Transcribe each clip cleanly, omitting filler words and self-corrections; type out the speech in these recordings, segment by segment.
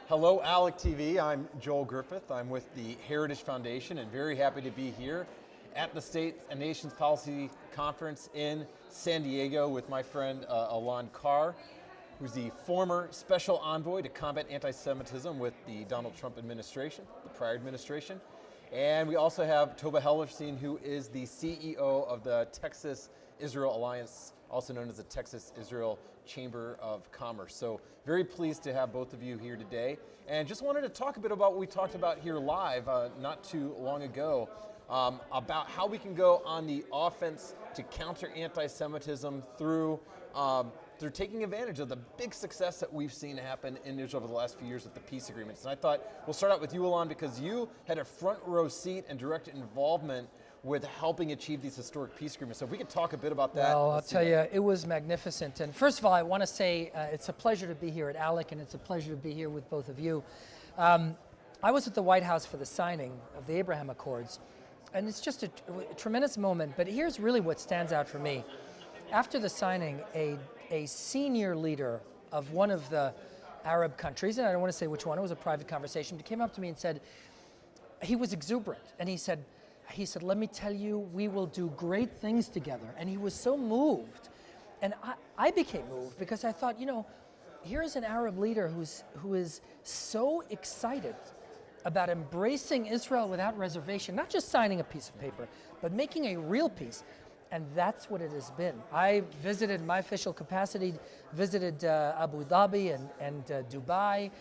Hello, ALECtv. I'm Joel Griffith. I'm with the Heritage Foundation and very happy to be here at the State and Nations Policy Conference in San Diego with my friend Elan Carr, who's the former special envoy to combat anti-Semitism with the Donald Trump administration, the prior administration. And we also have Toba, Hellerstein, who is the CEO of the Texas-Israel Alliance, also known as the Texas-Israel Chamber of Commerce. So very pleased to have both of you here today. And just wanted to talk a bit about what we talked about here live not too long ago, about how we can go on the offense to counter anti-Semitism through taking advantage of the big success that we've seen happen in Israel over the last few years with the peace agreements. And I thought we'll start out with you, Elan, because you had a front row seat and direct involvement with helping achieve these historic peace agreements. So if we could talk a bit about that. Well, I'll tell you, it was magnificent. And first of all, I want to say it's a pleasure to be here at ALEC, and it's a pleasure to be here with both of you. I was at the White House for the signing of the Abraham Accords, and it's just a tremendous moment. But here's really what stands out for me. After the signing, a senior leader of one of the Arab countries, and I don't want to say which one, it was a private conversation, but came up to me and said, he was exuberant, and he said, let me tell you, we will do great things together. And he was so moved. And I became moved because I thought, you know, here's an Arab leader who is so excited about embracing Israel without reservation, not just signing a piece of paper, but making a real peace. And that's what it has been. I visited, my official capacity, visited Abu Dhabi and Dubai,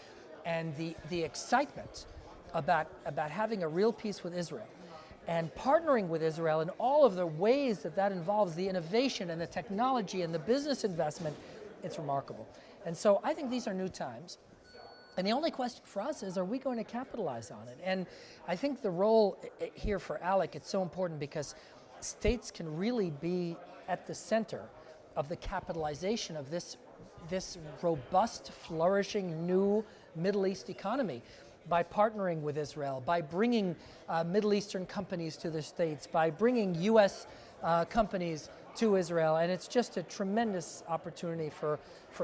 and the excitement about having a real peace with Israel and partnering with Israel in all of the ways that involves the innovation and the technology and the business investment, it's remarkable. And so I think these are new times. And the only question for us is, are we going to capitalize on it? And I think the role here for ALEC, it's so important because states can really be at the center of the capitalization of this robust, flourishing, new Middle East economy by partnering with Israel, by bringing Middle Eastern companies to the states, by bringing US companies to Israel. And it's just a tremendous opportunity for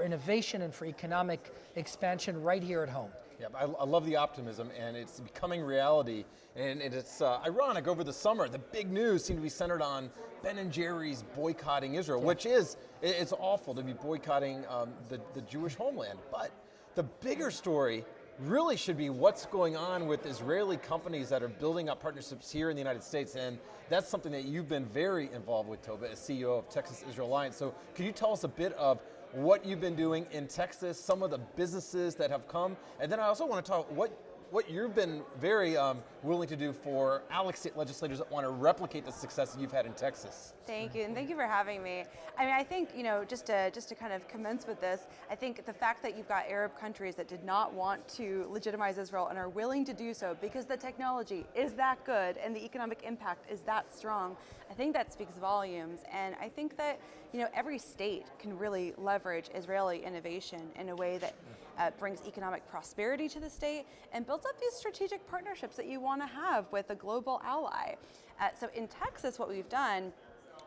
innovation and for economic expansion right here at home. Yeah, I love the optimism, and it's becoming reality. And it's ironic, over the summer, the big news seemed to be centered on Ben & Jerry's boycotting Israel, which it's awful to be boycotting the Jewish homeland. But the bigger story really should be what's going on with Israeli companies that are building up partnerships here in the United States. And that's something that you've been very involved with, Toba, as CEO of Texas-Israel Alliance. So could you tell us a bit of what you've been doing in Texas, some of the businesses that have come, and then I also want to talk what you've been very willing to do for ALEC state legislators that want to replicate the success that you've had in Texas. Thank you, and thank you for having me. I mean, I think, you know, just to kind of commence with this, I think the fact that you've got Arab countries that did not want to legitimize Israel and are willing to do so because the technology is that good and the economic impact is that strong, I think that speaks volumes. And I think that, you know, every state can really leverage Israeli innovation in a way that brings economic prosperity to the state and builds up these strategic partnerships that you want to have with a global ally. So in Texas, what we've done,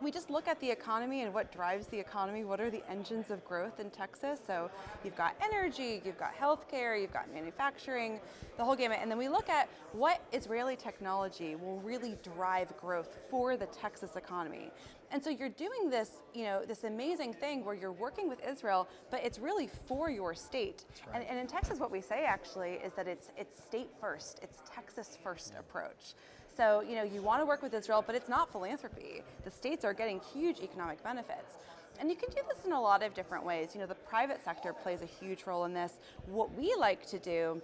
we just look at the economy and what drives the economy, what are the engines of growth in Texas. So you've got energy, you've got healthcare, you've got manufacturing, the whole gamut. And then we look at what Israeli technology will really drive growth for the Texas economy. And so you're doing this, you know, this amazing thing where you're working with Israel, but it's really for your state. Right. And in Texas, what we say actually is that it's state first, it's Texas first approach. So, you know, you want to work with Israel, but it's not philanthropy. The states are getting huge economic benefits. And you can do this in a lot of different ways. You know, the private sector plays a huge role in this. What we like to do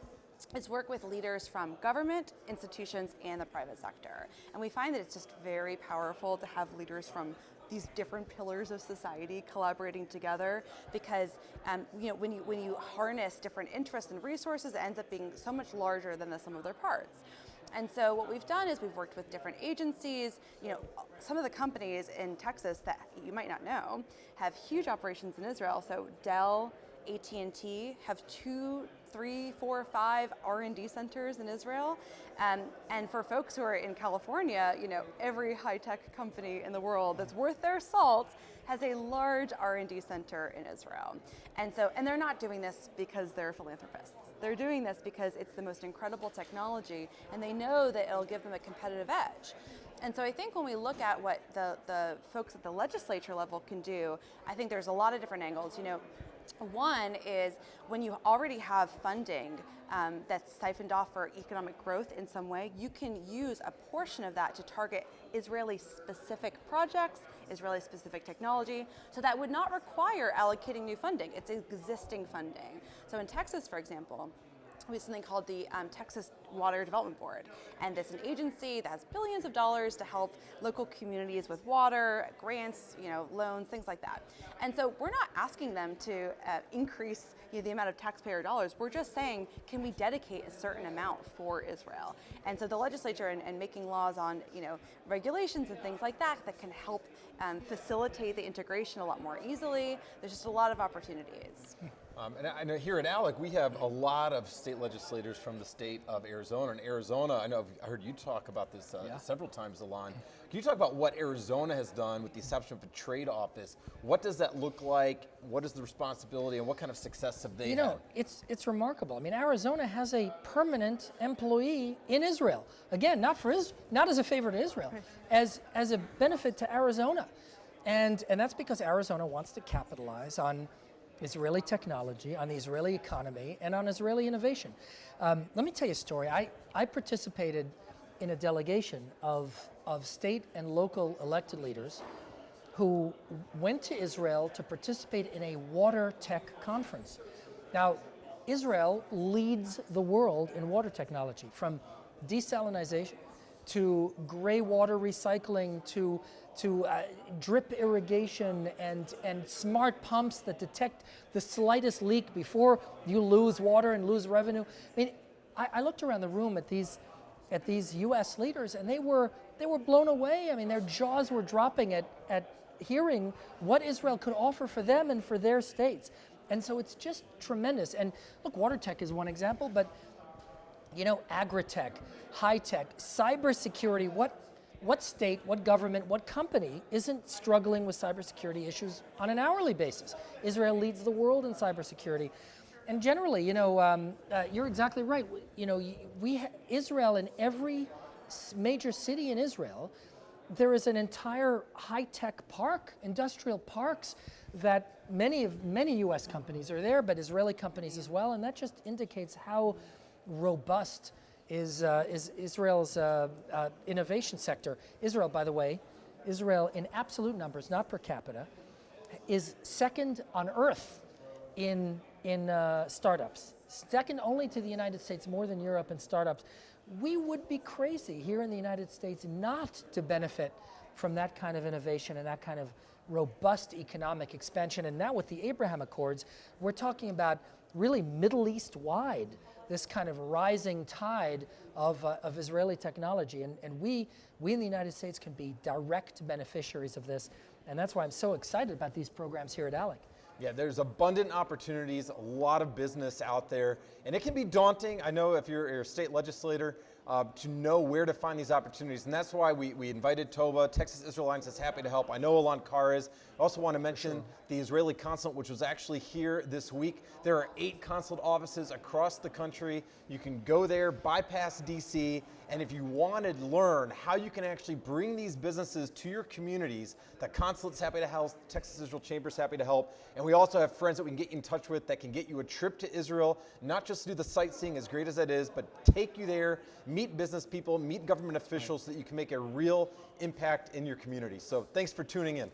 is work with leaders from government, institutions, and the private sector. And we find that it's just very powerful to have leaders from these different pillars of society collaborating together, because you know, when you harness different interests and resources, it ends up being so much larger than the sum of their parts. And so what we've done is we've worked with different agencies. You know, some of the companies in Texas that you might not know have huge operations in Israel. So Dell, AT&T have 2, 3, 4, 5 R&D centers in Israel. And for folks who are in California, you know, every high-tech company in the world that's worth their salt has a large R&D center in Israel. And they're not doing this because they're philanthropists. They're doing this because it's the most incredible technology, and they know that it'll give them a competitive edge. And so I think when we look at what the folks at the legislature level can do, I think there's a lot of different angles. One is when you already have funding that's siphoned off for economic growth in some way, you can use a portion of that to target Israeli-specific projects, Israeli-specific technology, so that would not require allocating new funding. It's existing funding. So in Texas, for example, we have something called the Texas Water Development Board, and it's an agency that has billions of dollars to help local communities with water, grants, loans, things like that. And so we're not asking them to increase the amount of taxpayer dollars. We're just saying, can we dedicate a certain amount for Israel? And so the legislature and making laws on regulations and things like that can help facilitate the integration a lot more easily. There's just a lot of opportunities. And I know here at ALEC, we have a lot of state legislators from the state of Arizona. And Arizona, I heard you talk about this several times, Elan. Can you talk about what Arizona has done with the establishment of a trade office? What does that look like? What is the responsibility, and what kind of success have they had? It's remarkable. I mean, Arizona has a permanent employee in Israel. Again, not as a favor to Israel, as a benefit to Arizona. And that's because Arizona wants to capitalize on Israeli technology, on the Israeli economy, and on Israeli innovation. Let me tell you a story. I participated in a delegation of state and local elected leaders who went to Israel to participate in a water tech conference. Now, Israel leads the world in water technology, from desalinization to gray water recycling to drip irrigation and smart pumps that detect the slightest leak before you lose water and lose revenue. I mean, I looked around the room at these U.S. leaders, and they were blown away. I mean, their jaws were dropping at hearing what Israel could offer for them and for their states. And so it's just tremendous. And look, water tech is one example, but agri-tech, high-tech, cybersecurity, what state, what government, what company isn't struggling with cybersecurity issues on an hourly basis? Israel leads the world in cybersecurity. And generally, you're exactly right. Israel, in every major city in Israel, there is an entire high-tech park, industrial parks, that many U.S. companies are there, but Israeli companies as well, and that just indicates how robust is Israel's innovation sector. Israel, by the way, in absolute numbers, not per capita, is second on earth in startups. Second only to the United States, more than Europe in startups. We would be crazy here in the United States not to benefit from that kind of innovation and that kind of robust economic expansion. And now with the Abraham Accords, we're talking about really Middle East-wide, this kind of rising tide of Israeli technology. And we in the United States can be direct beneficiaries of this. And that's why I'm so excited about these programs here at ALEC. Yeah, there's abundant opportunities, a lot of business out there, and it can be daunting. I know if you're a state legislator, to know where to find these opportunities, and that's why we invited Toba. Texas Israel Alliance is happy to help. I know Elan Carr is. I also want to mention the Israeli consulate, which was actually here this week. There are 8 consulate offices across the country. You can go there, bypass DC, and if you want to learn how you can actually bring these businesses to your communities, the consulate's happy to help, Texas Israel Chamber's happy to help, and we also have friends that we can get you in touch with that can get you a trip to Israel, not just to do the sightseeing, as great as that is, but take you there, meet business people, meet government officials so that you can make a real impact in your community. So thanks for tuning in.